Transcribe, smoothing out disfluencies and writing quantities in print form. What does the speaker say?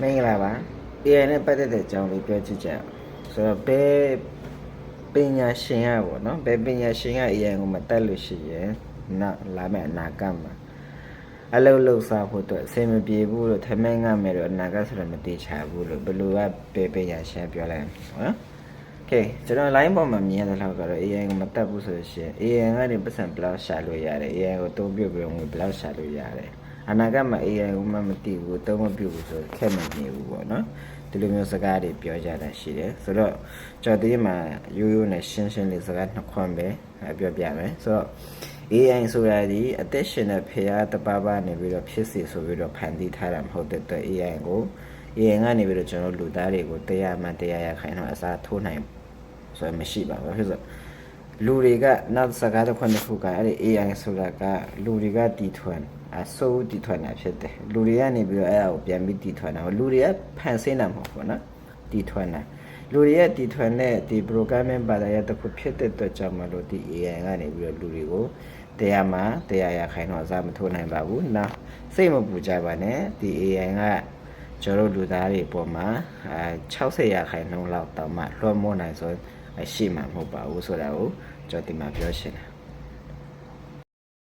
မင်္ဂလာပါ AI နဲ့ပတ်သက်တဲ့အကြောင်းလေးပြောကြည့်ကြအောင်ဆိုတော့ဘယ်ပညာရှင်ရပေါ့နော်ဘယ်ပညာရှင်က AI ကိုမတက်လို့ရှိရင်နောက်လာမယ့်အနာဂတ်မှာအလုပ်လုပ်စားဖို့အတွက်အဆင်မပြေဘူးလို့ထမင်းငတ်မယ်လို့အနာဂတ်ဆိုတော့မတေချာဘူးလို့ဘယ်လိုကဘယ်ပညာရှင်ပြောလိုက်နော်โอเคကျွန်တော် line ပေါ်မှာမြင်ရတဲ့လောက်ကတော့ AI ကိုမတက်ဘူးဆိုလို့ရှိရင် AI ကနေပတ်စံဘယ်လောက်ရှာလို့ရတယ် AI ကိုသုံးပြုတ်ပြီးတော့ငွေဘယ်လောက်ရှာလို့ရတယ်အနာဂတ်မှာ AI ကိုမှမသိဘူးသုံးမပြုတ်ဘူးဆိုခက်မနေဘူးပေါ့နော်ဒီလိုမျိုးစကားတွေပြောကြတာရှိတယ်ဆိုတော့ကျွန်တော်ဒီမှာရိုးရိုးနဲ့ရှင်းရှင်းလေးစကားနှစ်ခွန်းပဲပြောပြမယ်ဆိုတော့ AI ဆိုတာဒီအသက်ရှင်တဲ့ဖရာတပါးပါနေပြီးတော့ဖြစ်စီဆိုပြီးတော့ဖန်တီးထားတာမဟုတ်တဲ့အတွက် AI ကို AI ကနေပြီးတော့ကျွန်တော်လူသားတွေကိုတရားမှတရားရခိုင်တော့အစားထိုးနိုင်ဆိုရင်မရှိပါဘူးဖြစ်ဆိုလူတွေကနောက်စကားတစ်ခွန်းတစ်ခုကအဲ့ဒီ AI ဆိုတာကလူတွေကတီထွင်အစိုးတီထွင်တာဖြစ်တယ်လူတွေကနေပြီးတော့အဲ့ဒါကိုပြန်ပြီးတီထွင်တာလူတွေကဖန်ဆင်းတာမဟုတ်ဘူးနော်တီထွင်တာလူတွေရဲ့တီထွင်တဲ့ဒီ programming ဘာသာရပ်တစ်ခုဖြစ်တဲ့အတွက်ကြောင့်မလို့ဒီ AI ကနေပြီးတော့လူတွေကိုတရားမှတရားရခိုင်တော့အစားမထိုးနိုင်ပါဘူးနော်စိတ်မပူကြပါနဲ့ဒီ AI ကကျွန်တော်လူသားတွေပေါ်မှာ60ရာခိုင်နှုန်းလောက်တောင်မှလွှမ်းမိုးနိုင်ဆိုရှိမှာမဟုတ်ပါဘူးဆိုတာကိုကျွန်တော်ဒီမှာပြောရှင်းတယ်